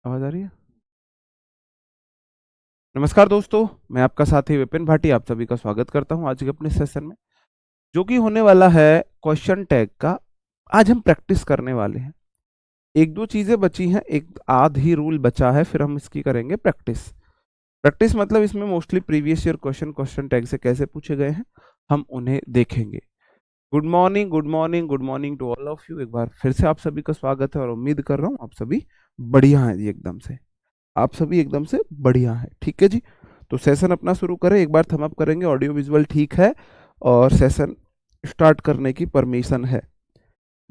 आवाज आ रही है? नमस्कार दोस्तों, मैं आपका साथी विपिन भाटी आप सभी का स्वागत करता हूं आज के अपने सेशन में, जो कि होने वाला है क्वेश्चन टैग का। आज हम प्रैक्टिस करने वाले हैं। एक दो चीजें बची हैं, एक आध ही रूल बचा है, फिर हम इसकी करेंगे प्रैक्टिस। प्रैक्टिस मतलब इसमें mostly previous year question question tag से कैसे पूछे गए हैं हम उन्हें देखेंगे। Good morning, good morning, good morning to all of you. एक बार फिर से आप सभी का स्वागत है और उम्मीद कर रहा हूँ आप सभी बढ़िया हैं जी, एकदम से आप सभी एकदम से बढ़िया हैं। ठीक है जी, तो सेशन अपना शुरू करें। एक बार थम अप करेंगे, ऑडियो विजुअल ठीक है और सेशन स्टार्ट करने की परमिशन है।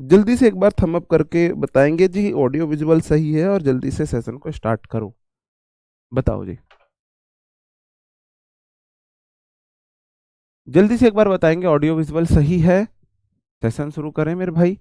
जल्दी से एक बार थम अप करके बताएंगे जी ऑडियो विजुअल सही है और जल्दी से सेशन को स्टार्ट करो। बताओ जी, जल्दी से एक बार बताएंगे ऑडियो विजुअल सही है, सेशन शुरू करें मेरे भाई।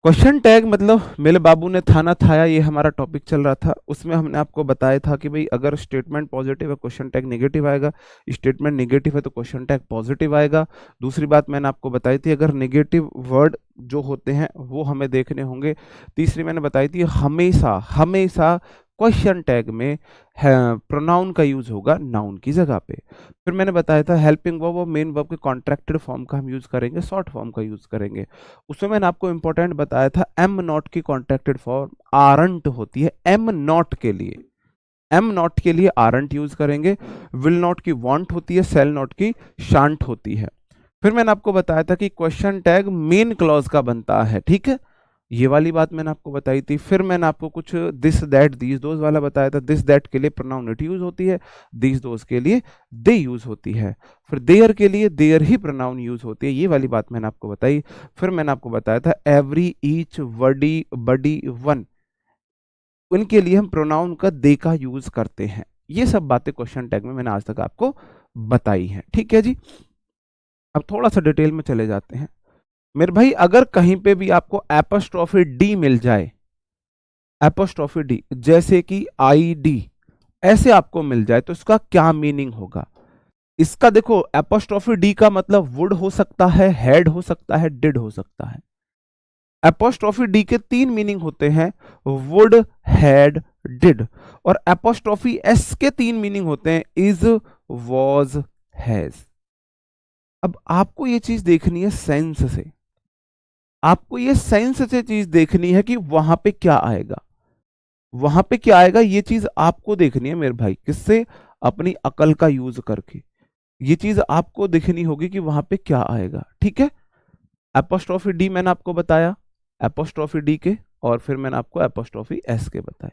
क्वेश्चन टैग मतलब मेरे बाबू ने थाना थाया, ये हमारा टॉपिक चल रहा था। उसमें हमने आपको बताया था कि भाई अगर स्टेटमेंट पॉजिटिव है क्वेश्चन टैग नेगेटिव आएगा, स्टेटमेंट नेगेटिव है तो क्वेश्चन टैग पॉजिटिव आएगा। दूसरी बात मैंने आपको बताई थी, अगर नेगेटिव वर्ड जो होते हैं वो हमें देखने होंगे। तीसरी मैंने बताई थी हमेशा हमेशा क्वेश्चन टैग में प्रोनाउन का यूज होगा नाउन की जगह पे। फिर मैंने बताया था हेल्पिंग वर्ब और मेन वर्ब के कॉन्ट्रैक्टेड फॉर्म का हम यूज करेंगे, शॉर्ट फॉर्म का यूज करेंगे। उसमें मैंने आपको इंपॉर्टेंट बताया था एम नॉट की कॉन्ट्रैक्टेड फॉर्म आरंट होती है एम नॉट के लिए। एम नॉट के लिए आरंट यूज करेंगे। विल नॉट की वांट होती है, सेल नॉट की शांट होती है। फिर मैंने आपको बताया था कि क्वेश्चन टैग मेन क्लॉज का बनता है, ठीक है, ये वाली बात मैंने आपको बताई थी। फिर मैंने आपको कुछ दिस दैट दीज दोज वाला बताया था। दिस दैट के लिए प्रोनाउन इट यूज होती है, दीज दोज के लिए दे यूज होती है। फिर देयर के लिए देयर ही प्रोनाउन यूज होती है, ये वाली बात मैंने आपको बताई। फिर मैंने आपको बताया था एवरी, ईच, वडी, बडी, वन, उनके लिए हम प्रोनाउन का दे का यूज करते हैं। ये सब बातें क्वेश्चन टैग में मैंने आज तक आपको बताई हैं। ठीक है जी, अब थोड़ा सा डिटेल में चले जाते हैं मेरे भाई। अगर कहीं पे भी आपको एपोस्ट्रोफी डी मिल जाए, एपोस्ट्रोफी डी जैसे कि आई डी, ऐसे आपको मिल जाए तो इसका क्या मीनिंग होगा? इसका देखो, एपोस्ट्रोफी डी का मतलब वुड हो सकता है, हैड हो सकता है, डिड हो सकता है। एपोस्ट्रोफी डी के तीन मीनिंग होते हैं, वुड, हैड, डिड। और एपोस्ट्रोफी एस के तीन मीनिंग होते हैं, इज, वॉज, हैज। अब आपको ये चीज देखनी है सेंस से, आपको ये सेंस से चीज देखनी है कि वहां पे क्या आएगा, वहां पे क्या आएगा, ये चीज आपको देखनी है मेरे भाई। किससे? अपनी अकल का यूज करके ये चीज आपको देखनी होगी कि वहां पे क्या आएगा। ठीक है, एपोस्ट्रोफी डी मैंने आपको बताया, एपोस्ट्रोफी डी के, और फिर मैंने आपको एपोस्ट्रोफी एस के बताए।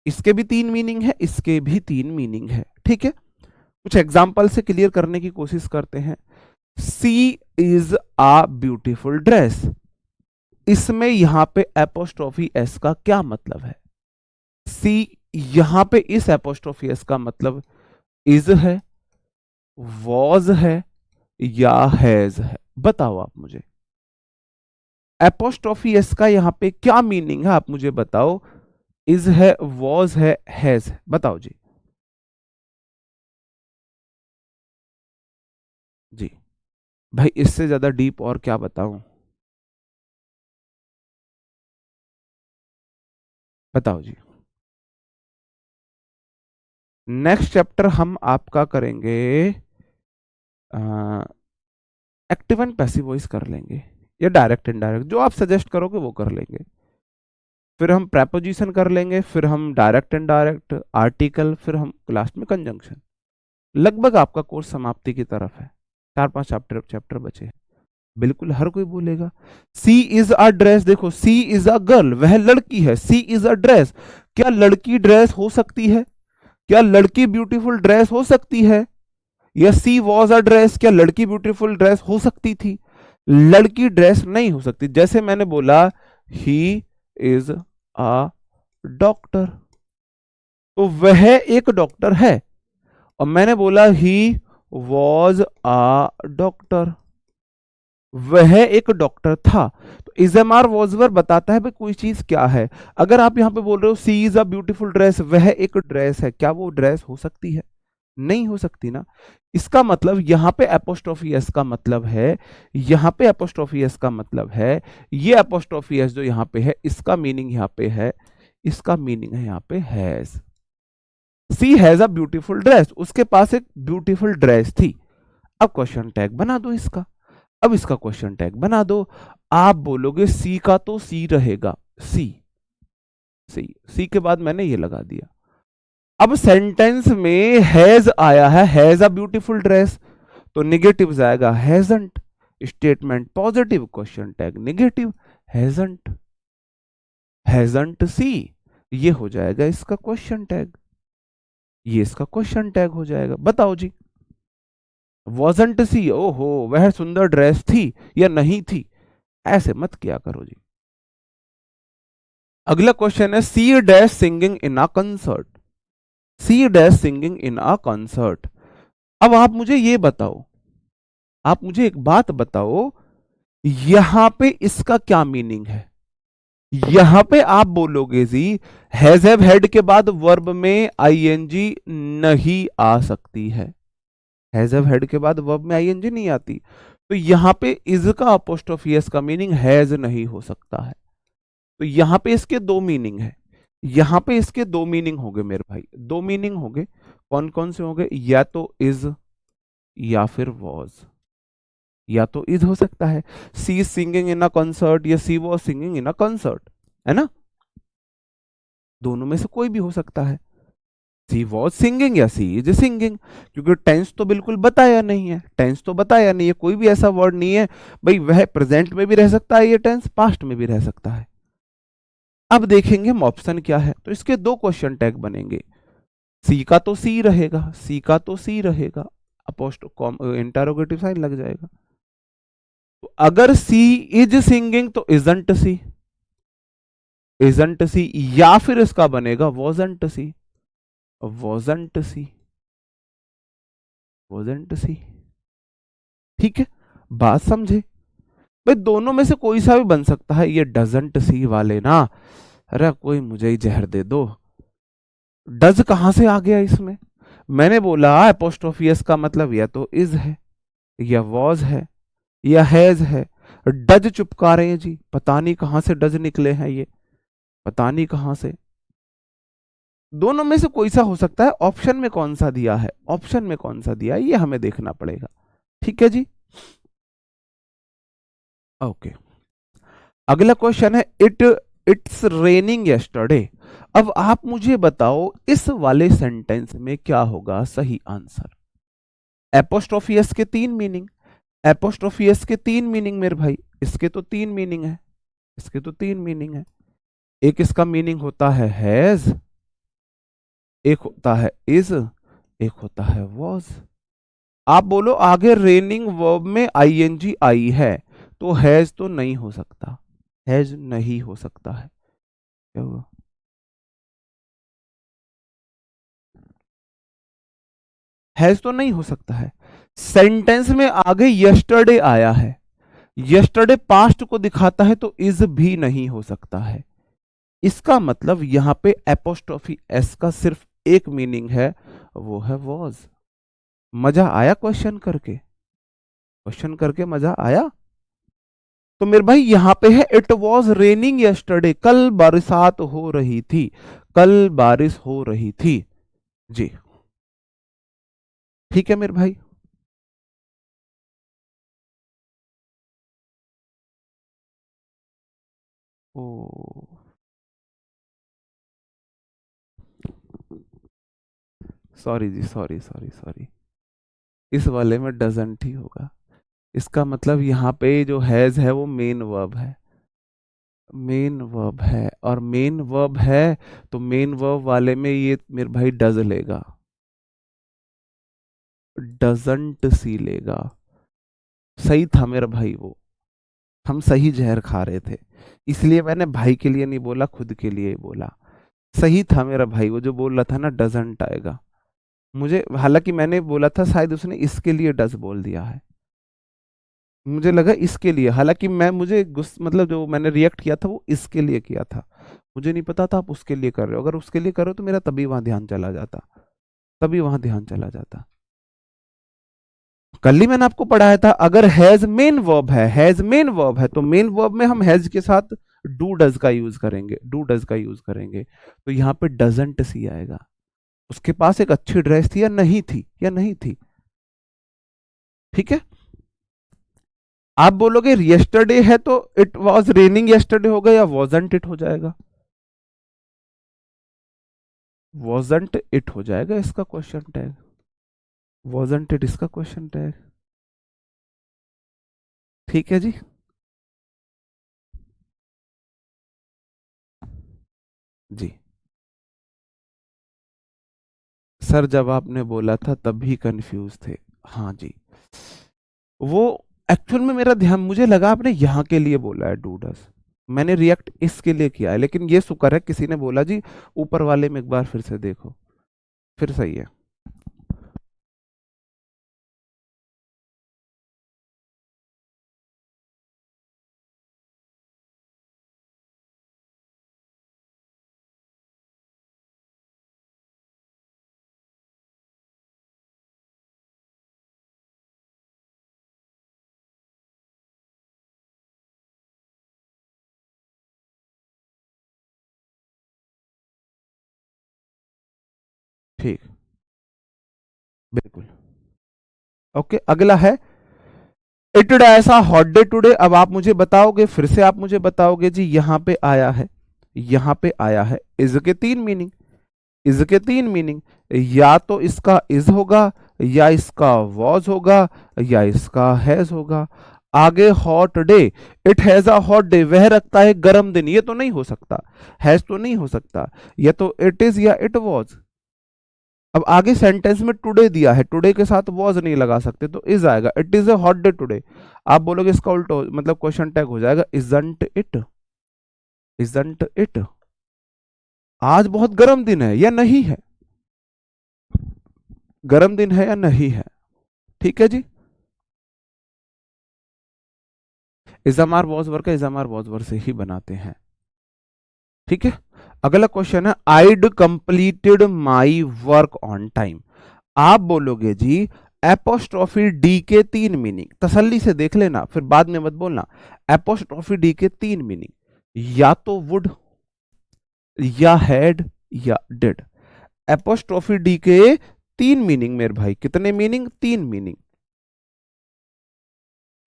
इसके भी तीन मीनिंग है, इसके भी तीन मीनिंग है। ठीक है, कुछ एग्जाम्पल से क्लियर करने की कोशिश करते हैं। सी इज आ ब्यूटीफुल ड्रेस, इसमें यहां पे एपोस्ट्रोफी एस का क्या मतलब है? सी, यहां पे इस एपोस्ट्रोफी एस का मतलब इज है, वॉज है या हैज है? बताओ आप मुझे, एपोस्ट्रोफी एस का यहां पे क्या मीनिंग है, आप मुझे बताओ। इज है, वॉज है, हैज है, बताओ जी। जी भाई, इससे ज्यादा डीप और क्या बताऊं? बताओ जी। नेक्स्ट चैप्टर हम आपका करेंगे एक्टिव एंड पैसिव वॉइस कर लेंगे, या डायरेक्ट इनडायरेक्ट, जो आप सजेस्ट करोगे वो कर लेंगे। फिर हम प्रेपोजिशन कर लेंगे, फिर हम डायरेक्ट इनडायरेक्ट, आर्टिकल, फिर हम लास्ट में कंजंक्शन। लगभग आपका कोर्स समाप्ति की तरफ है, चार पांच चैप्टर चैप्टर बचे हैं। बिल्कुल हर कोई बोलेगा सी इज अ ड्रेस। देखो, सी इज अ गर्ल, वह लड़की है। सी इज अ ड्रेस, क्या लड़की ड्रेस हो सकती है? क्या लड़की ब्यूटीफुल ड्रेस हो सकती है? या सी वॉज अ ड्रेस, क्या लड़की ब्यूटीफुल ड्रेस हो सकती थी? लड़की ड्रेस नहीं हो सकती। जैसे मैंने बोला ही इज अ डॉक्टर, तो वह एक डॉक्टर है। और मैंने बोला ही वॉज अ डॉक्टर, वह एक डॉक्टर था। तो इजएमआर वॉजवर बताता है भाई कोई चीज क्या है। अगर आप यहां पे बोल रहे हो सी इज अ ब्यूटीफुल ड्रेस, वह एक ड्रेस है, क्या वो ड्रेस हो सकती है? नहीं हो सकती ना। इसका मतलब यहां पे एपोस्ट्रोफी एस का मतलब है, यहां पे एपोस्ट्रोफी एस का मतलब है, ये एपोस्ट्रोफी एस जो यहां पे है इसका मीनिंग यहां पे है इसका मीनिंग है यहाँ पे has. She has a beautiful dress, उसके पास एक ब्यूटीफुल ड्रेस थी। अब क्वेश्चन टैग बना दो इसका। अब इसका क्वेश्चन टैग बना दो। आप बोलोगे सी का तो सी रहेगा, सी सी सी के बाद मैंने ये लगा दिया। अब सेंटेंस में हैज आया है, हैज अ ब्यूटीफुल ड्रेस, तो निगेटिव जाएगा hasn't. Statement positive, question tag negative, hasn't. Hasn't she, ये हो जाएगा इसका क्वेश्चन टैग, ये इसका क्वेश्चन टैग हो जाएगा। बताओ जी, वॉजंट सी, ओहो वह सुंदर ड्रेस थी या नहीं थी, ऐसे मत किया करो जी। अगला क्वेश्चन है she dash singing in a concert, she dash singing in a concert. अब आप मुझे ये बताओ, आप मुझे एक बात बताओ, यहां पे इसका क्या मीनिंग है? यहां पे आप बोलोगे जी हैज हैव हैड के बाद वर्ब में आईएनजी नहीं आ सकती है, हैज हैव हैड के बाद वर्ब में आईएनजी नहीं आती, तो यहां पे इज का अपोस्ट्रोफी एस का मीनिंग हैज नहीं हो सकता है। तो यहां पे इसके दो मीनिंग है, यहां पे इसके दो मीनिंग हो गए मेरे भाई, दो मीनिंग हो गए। कौन कौन से हो गए? या तो इज या फिर वॉज, या तो इज हो सकता है, सी सिंगिंग इन अ कंसर्ट या she was singing in a concert, है ना, दोनों में से कोई भी हो सकता है, सी वॉज सिंगिंग या सी इज सिंगिंग, क्योंकि टेंस तो बिल्कुल बताया नहीं है, टेंस तो बताया नहीं है, कोई भी ऐसा वर्ड नहीं है भाई, वह प्रेजेंट में भी रह सकता है ये टेंस, पास्ट में भी रह सकता है। अब देखेंगे हम ऑप्शन क्या है, तो इसके दो क्वेश्चन टैग बनेंगे, सी का तो सी रहेगा, सी का तो सी रहेगा, अपोस्ट इंटरोगेटिव साइन लग जाएगा। तो अगर सी इज सिंगिंग तो इजंट सी, इजंट सी, या फिर इसका बनेगा वॉजंट सी, वॉजंट सी, वॉजंट सी। ठीक है, बात समझे भाई, दोनों में से कोई सा भी बन सकता है, ये डजंट सी वाले ना, अरे कोई मुझे ही जहर दे दो, डज कहां से आ गया इसमें? मैंने बोला एपोस्ट्रोफियस का मतलब या तो इज है या वॉज है या हैज है, डज चुपका रहे हैं जी, पता नहीं कहां से डज निकले हैं ये, पता नहीं कहां से। दोनों में से कोई सा हो सकता है, ऑप्शन में कौन सा दिया है, ऑप्शन में कौन सा दिया है ये हमें देखना पड़ेगा। ठीक है जी, ओके। अगला क्वेश्चन है इट्स रेनिंग यस्टरडे। अब आप मुझे बताओ इस वाले सेंटेंस में क्या होगा सही आंसर? एपोस्ट्रोफियस के तीन मीनिंग, एपोस्ट्रोफियस के तीन मीनिंग मेरे भाई, इसके तो तीन मीनिंग है, इसके तो तीन मीनिंग है। एक इसका मीनिंग होता है हैज, एक होता है इज, एक होता है वॉज। आप बोलो आगे रेनिंग वर्ब में आईएनजी आई है, तो हैज तो नहीं हो सकता, हैज नहीं हो सकता है, क्या हुआ? हैज तो नहीं हो सकता है। सेंटेंस में आगे यस्टरडे आया है, यस्टरडे पास्ट को दिखाता है, तो इज भी नहीं हो सकता है। इसका मतलब यहां पे एपोस्ट्रोफी एस का सिर्फ एक मीनिंग है, वो है वॉज। मजा आया क्वेश्चन करके? क्वेश्चन करके मजा आया? तो मेरे भाई यहां पे है इट वॉज रेनिंग यस्टरडे, कल बरसात हो रही थी, कल बारिश हो रही थी जी। ठीक है मेरे भाई, ओ सॉरी जी, सॉरी सॉरी सॉरी, इस वाले में डजंट ही होगा। इसका मतलब यहाँ पे जो हैज है वो मेन वर्ब है, मेन वर्ब है, और मेन वर्ब है तो मेन वर्ब वाले में ये मेरे भाई डज लेगा, डजंट सी लेगा। सही था मेरा भाई वो, हम सही जहर खा रहे थे, इसलिए मैंने भाई के लिए नहीं बोला, खुद के लिए ही बोला। सही था मेरा भाई, वो जो बोल रहा था ना डजंट आएगा, मुझे हालांकि मैंने बोला था शायद उसने इसके लिए डज बोल दिया है, मुझे लगा इसके लिए, हालांकि मैं मुझे मतलब जो मैंने रिएक्ट किया था वो इसके लिए किया था, मुझे नहीं पता था आप उसके लिए कर रहे हो, अगर उसके लिए कर रहे हो तो मेरा तभी वहां ध्यान चला जाता, तभी वहां ध्यान चला जाता। कल ही मैंने आपको पढ़ाया था, अगर हैज मेन वर्ब है, हैज मेन वर्ब है, तो मेन वर्ब में हम हैज के साथ डू डज का यूज करेंगे, डू डज का यूज करेंगे, तो यहाँ पे डजंट सी आएगा। उसके पास एक अच्छी ड्रेस थी या नहीं थी, या नहीं थी। ठीक है, आप बोलोगे यस्टरडे है तो इट वॉज रेनिंग यस्टरडे होगा या वॉजंट इट हो जाएगा, वॉजंट इट हो जाएगा इसका क्वेश्चन टैग, वॉजंट इट इसका क्वेश्चन टैग। ठीक है जी, जी सर जब आपने बोला था तभी कंफ्यूज थे। हाँ जी, वो एक्चुअल में मेरा ध्यान, मुझे लगा आपने यहाँ के लिए बोला है डूडस, मैंने रिएक्ट इसके लिए किया है, लेकिन ये शुक्र है किसी ने बोला जी ऊपर वाले में एक बार फिर से देखो, फिर सही है। ठीक, बिल्कुल। ओके, अगला है इट ऐसा हॉट डे टुडे। अब आप मुझे बताओगे, फिर से आप मुझे बताओगे जी यहां पे आया है, यहां पे आया है, इज के तीन मीनिंग, इज के तीन मीनिंग, या तो इसका इज होगा, या इसका वॉज होगा, या इसका हैज होगा। आगे hot day, it has a hot day, वह रखता है गर्म दिन, ये तो नहीं हो सकता, हैज तो नहीं हो सकता, या तो इट इज या इट वॉज। अब आगे सेंटेंस में टुडे दिया है, टुडे के साथ वॉज नहीं लगा सकते तो इज आएगा, it is a hot day today. आप बोलोगे इसका उल्टा मतलब क्वेश्चन टैग हो जाएगा इजंट इट, इजंट इट, आज बहुत गर्म दिन है या नहीं है, गर्म दिन है या नहीं है। ठीक है जी, इजामार वॉज वर्क है, इजामार वॉज वर्क से ही बनाते हैं। ठीक है, अगला क्वेश्चन है I'd completed my work on time. आप बोलोगे जी एपोस्ट्रोफी डी के तीन मीनिंग, तसल्ली से देख लेना फिर बाद में मत बोलना। एपोस्ट्रोफी डी के तीन मीनिंग, या तो वुड, या हैड, या डिड। एपोस्ट्रोफी डी के तीन मीनिंग मेरे भाई, कितने मीनिंग, तीन मीनिंग,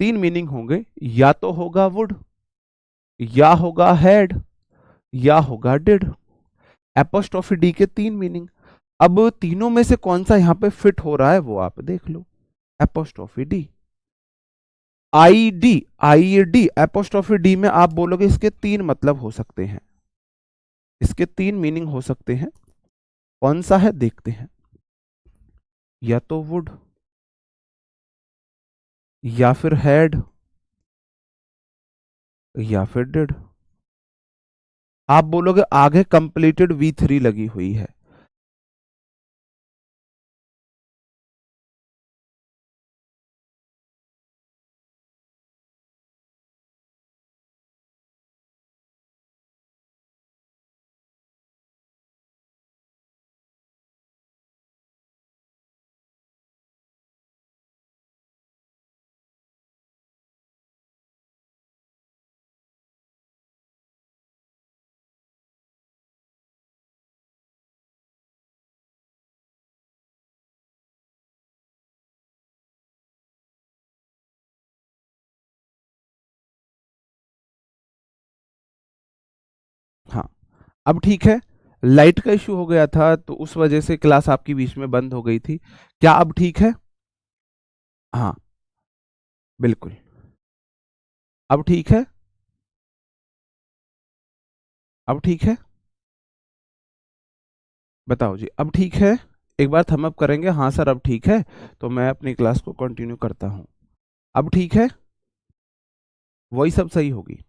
तीन मीनिंग होंगे, या तो होगा वुड, या होगा हैड, या होगा डिड। एपोस्ट्रोफी डी के तीन मीनिंग। अब तीनों में से कौन सा यहां पे फिट हो रहा है वो आप देख लो। Apostrophe D, I D, I D, apostrophe D में आप बोलोगे इसके तीन मतलब हो सकते हैं, इसके तीन मीनिंग हो सकते हैं, कौन सा है देखते हैं। या तो वुड, या फिर हैड, या फिर डिड। आप बोलोगे आगे कंप्लीटेड V3 लगी हुई है, हाँ। अब ठीक है, लाइट का इश्यू हो गया था तो उस वजह से क्लास आपकी बीच में बंद हो गई थी, क्या अब ठीक है। हाँ बिल्कुल, अब ठीक है, अब ठीक है, बताओ जी अब ठीक है। एक बार थम अप करेंगे, हाँ सर अब ठीक है, तो मैं अपनी क्लास को कंटिन्यू करता हूँ। अब ठीक है, वही सब सही होगी।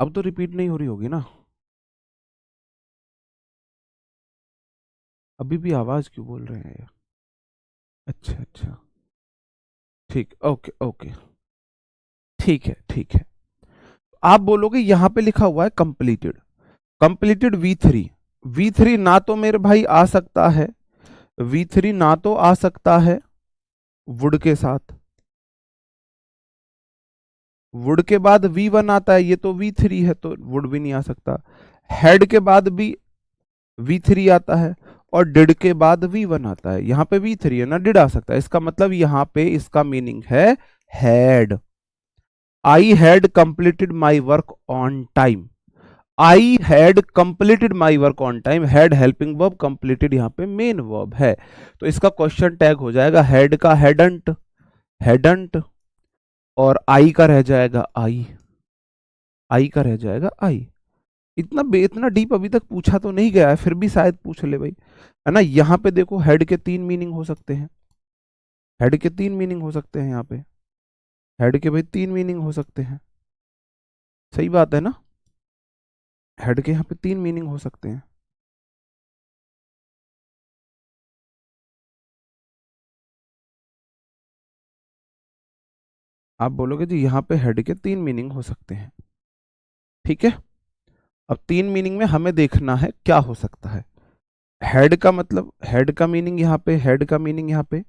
अब तो रिपीट नहीं हो रही होगी ना, अभी भी आवाज क्यों बोल रहे हैं यार। अच्छा अच्छा, ठीक, ओके ओके, ठीक है ठीक है। आप बोलोगे यहां पे लिखा हुआ है कंप्लीटेड, कंप्लीटेड V3, V3 ना तो मेरे भाई आ सकता है V3 ना तो आ सकता है वुड के साथ, वुड के बाद V1 आता है, ये तो V3 है तो वुड भी नहीं आ सकता। हेड के बाद भी V3 आता है और डिड के बाद V1 आता है, यहां पे V3 है ना, डिड आ सकता है। इसका मतलब यहां पे इसका मीनिंग है had. I had completed my work on time. I had completed my work on time, had helping verb, completed यहां पे मेन वर्ब है, तो इसका क्वेश्चन टैग हो जाएगा हैड का हैडंट, हैडंट, और आई का रह जाएगा आई, आई का रह जाएगा आई। इतना डीप अभी तक पूछा तो नहीं गया है, फिर भी शायद पूछ ले भाई, है ना। यहाँ पे देखो हेड के 3 मीनिंग हो सकते हैं, हेड के 3 मीनिंग हो सकते हैं, यहाँ पे हेड के भाई 3 मीनिंग हो सकते हैं, सही बात है ना। हेड के यहाँ पे 3 मीनिंग हो सकते हैं। आप बोलोगे जी यहाँ पे हेड के 3 मीनिंग हो सकते हैं, ठीक है। अब 3 मीनिंग में हमें देखना है क्या हो सकता है। हेड का मतलब, हेड का मीनिंग यहाँ पे, हेड का मीनिंग यहाँ पे,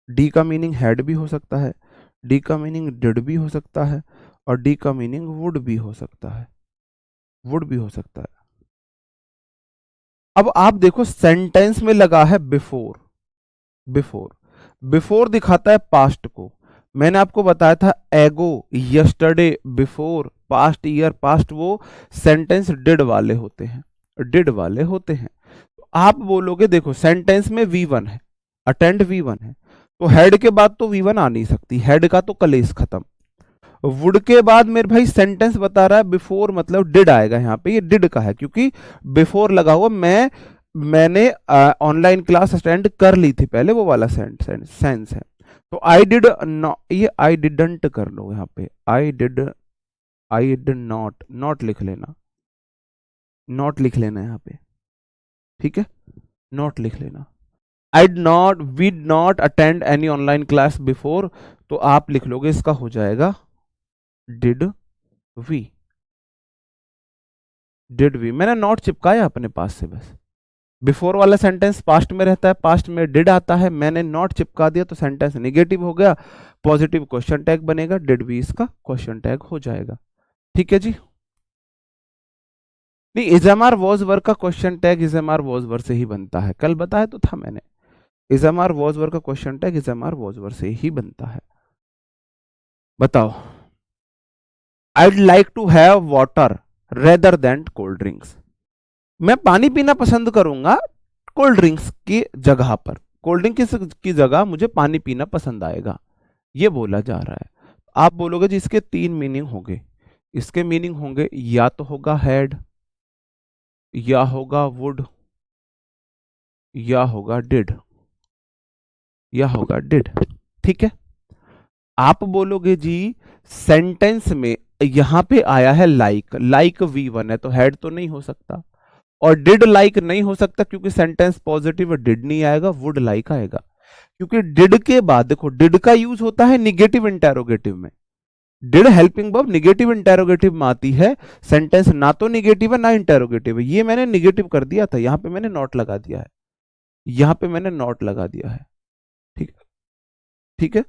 डी का मीनिंग हेड भी हो सकता है, डी का मीनिंग डिड भी हो सकता है, और डी का मीनिंग वुड भी हो सकता है, वुड भी हो सकता है। अब आप देखो सेंटेंस में लगा है बिफोर, बिफोर, बिफोर दिखाता है पास्ट को। मैंने आपको बताया था एगो, yesterday, before, past year, past वो सेंटेंस डिड वाले होते हैं, डिड वाले होते हैं। तो आप बोलोगे देखो सेंटेंस में V1 है, अटेंड V1 है, तो हेड के बाद तो V1 आ नहीं सकती, हेड का तो कलेश खत्म। वुड के बाद मेरे भाई सेंटेंस बता रहा है बिफोर, मतलब डिड आएगा यहाँ पे, ये डिड का है क्योंकि बिफोर लगा हुआ। मैंने ऑनलाइन क्लास अटेंड कर ली थी पहले, वो वाला सेंस है। तो आई डिड नॉट, ये आई डिडंट कर लो यहाँ पे, आई डिड नॉट, नॉट लिख लेना, नॉट लिख लेना यहाँ पे, ठीक है, नॉट लिख लेना। I did not, we did not attend any online class before, तो आप लिख लोगे इसका हो जाएगा डिड वी, डिड वी। मैंने नॉट चिपकाया अपने पास से बस। बिफोर वाला सेंटेंस पास्ट में रहता है, पास्ट में डिड आता है, मैंने नॉट चिपका दिया तो सेंटेंस नेगेटिव हो गया, पॉजिटिव क्वेश्चन टैग बनेगा, डिड वी इसका क्वेश्चन टैग हो जाएगा, ठीक है जी। नहीं, इजएमआर वॉज वर्क का क्वेश्चन टैग इजएमआर वॉज वर्क से ही बनता है, कल बताया तो था मैंने, इजएमआर वॉज वर्क का क्वेश्चन टैग इजएमआर वॉज वर्क से ही बनता है। बताओ, I'd like to have water rather than cold drinks. मैं पानी पीना पसंद करूंगा कोल्ड ड्रिंक्स की जगह पर, कोल्ड ड्रिंक की जगह मुझे पानी पीना पसंद आएगा, ये बोला जा रहा है। आप बोलोगे जी इसके 3 मीनिंग होंगे, इसके मीनिंग होंगे या तो होगा हैड, या होगा वुड, या होगा डिड, या होगा डिड, ठीक है। आप बोलोगे जी सेंटेंस में यहां पे आया है लाइक, लाइक V1 है तो हेड तो नहीं हो सकता, और डिड लाइक नहीं हो सकता क्योंकि सेंटेंस पॉजिटिव, डिड नहीं आएगा, वुड लाइक आएगा। क्योंकि डिड के बाद देखो, डिड का यूज होता है निगेटिव इंटेरोगेटिव में, did helping verb negative interrogative में आती है, सेंटेंस ना तो निगेटिव है ना इंटेरोगेटिव है, ये मैंने निगेटिव कर दिया था, यहां पे मैंने नॉट लगा दिया है, यहां पे मैंने नॉट लगा दिया है, ठीक, ठीक है।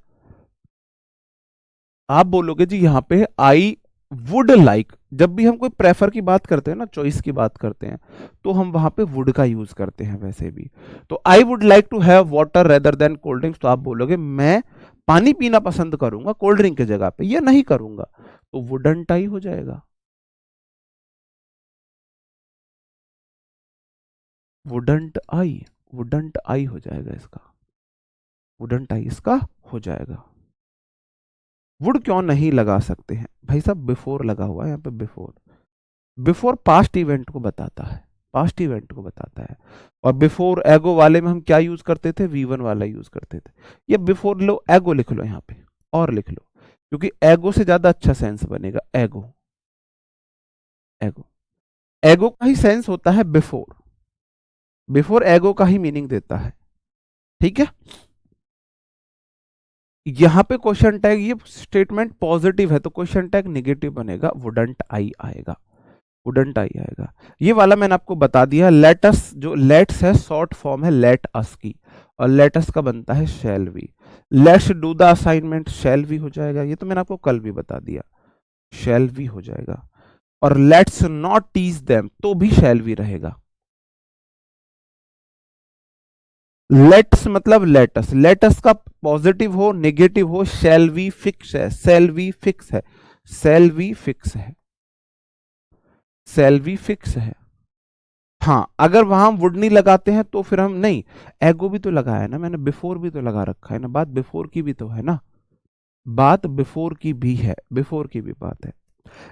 आप बोलोगे जी यहाँ पे आई वुड लाइक, जब भी हम कोई प्रेफर की बात करते हैं ना, चॉइस की बात करते हैं, तो हम वहां पे वुड का यूज करते हैं वैसे भी। तो I would like to have water rather than cold drinks, तो आप बोलोगे मैं पानी पीना पसंद करूंगा कोल्ड ड्रिंक की जगह पे, ये नहीं करूंगा, तो वुडंट आई हो जाएगा, वुडंट आई, वुडंट आई हो जाएगा इसका, वुडंट आई इसका हो जाएगा। वुड क्यों नहीं लगा सकते हैं भाई साहब, बिफोर लगा हुआ है यहाँ पे, बिफोर, बिफोर पास्ट इवेंट को बताता है, पास्ट इवेंट को बताता है। और बिफोर एगो वाले में हम क्या यूज करते थे, V1 वाला यूज करते थे। ये बिफोर लो, एगो लिख लो यहाँ पे, और लिख लो, क्योंकि एगो से ज्यादा अच्छा सेंस बनेगा, एगो, एगो, एगो का ही सेंस होता है बिफोर, बिफोर एगो का ही मीनिंग देता है, ठीक है। यहां पे क्वेश्चन टैग, ये स्टेटमेंट पॉजिटिव है तो क्वेश्चन टैग नेगेटिव बनेगा, वुडंट आई आएगा, वुडंट आई आएगा। ये वाला मैंने आपको बता दिया। लेटस, जो लेट्स है शॉर्ट फॉर्म है लेट अस की, और लेटस का बनता है shall we. Let's do the assignment, shall we हो जाएगा, ये तो मैंने आपको कल भी बता दिया, शैल वी हो जाएगा। और लेट्स नॉट टीज देम, तो भी शैल वी रहेगा। लेट्स मतलब लेटस, लेटस का पॉजिटिव हो नेगेटिव हो, शैल वी फिक्स है, शैल वी फिक्स है, शैल वी फिक्स है, शैल वी फिक्स है। हाँ, अगर वहां वुड नहीं लगाते हैं तो फिर हम नहीं, एगो भी तो लगाया है ना मैंने, बिफोर भी तो लगा रखा है ना, बात बिफोर की भी तो है ना, बात बिफोर की भी है, बिफोर की भी बात है।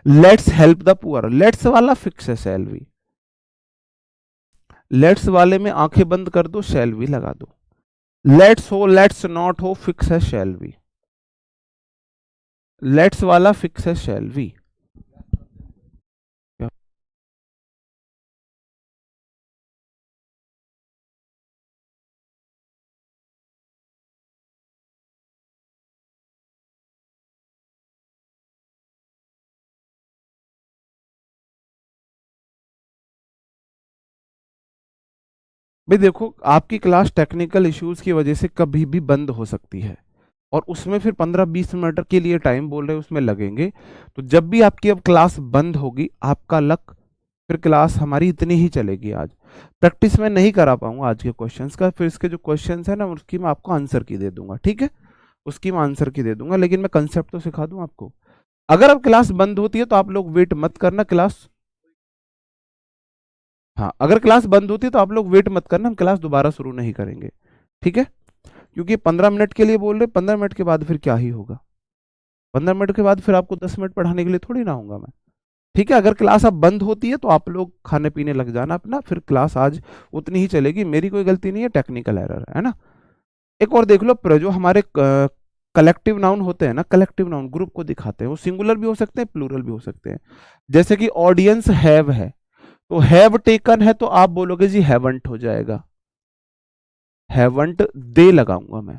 Let's help the poor, let's वाला फिक्स है शैल वी, लेट्स वाले में आंखें बंद कर दो, शैल वी लगा दो। लेट्स हो लेट्स नॉट हो फिक्स है शैल वी, लेट्स वाला फिक्स है शैल वी। भाई देखो, आपकी क्लास टेक्निकल इश्यूज की वजह से कभी भी बंद हो सकती है, और उसमें फिर 15-20 मिनट के लिए टाइम बोल रहे हैं उसमें लगेंगे। तो जब भी आपकी अब क्लास बंद होगी, आपका लक, फिर क्लास हमारी इतनी ही चलेगी। आज प्रैक्टिस में नहीं करा पाऊंगा आज के क्वेश्चंस का, फिर इसके जो क्वेश्चंस है ना उसकी मैं आपको आंसर की दे दूंगा, ठीक है, उसकी मैं आंसर की दे दूंगा, लेकिन मैं कंसेप्ट तो सिखा दूं आपको। अगर अब क्लास बंद होती है तो आप लोग वेट मत करना क्लास, हाँ अगर क्लास बंद होती है तो आप लोग वेट मत करना, हम क्लास दोबारा शुरू नहीं करेंगे, ठीक है, क्योंकि 15 मिनट के लिए बोल रहे, 15 मिनट के बाद फिर क्या ही होगा, 15 मिनट के बाद फिर आपको 10 मिनट पढ़ाने के लिए थोड़ी ना होगा मैं, ठीक है। अगर क्लास अब बंद होती है तो आप लोग खाने पीने लग जाना अपना, फिर क्लास आज उतनी ही चलेगी, मेरी कोई गलती नहीं है, टेक्निकल एरर है ना। एक और देख लो, जो हमारे कलेक्टिव नाउन होते हैं ना, कलेक्टिव नाउन ग्रुप को दिखाते हैं, वो सिंगुलर भी हो सकते हैं प्लूरल भी हो सकते हैं। जैसे कि ऑडियंस हैव है, तो हैव टेकन है तो आप बोलोगे जी हैवंट हो जाएगा, हैवंट दे लगाऊंगा मैं,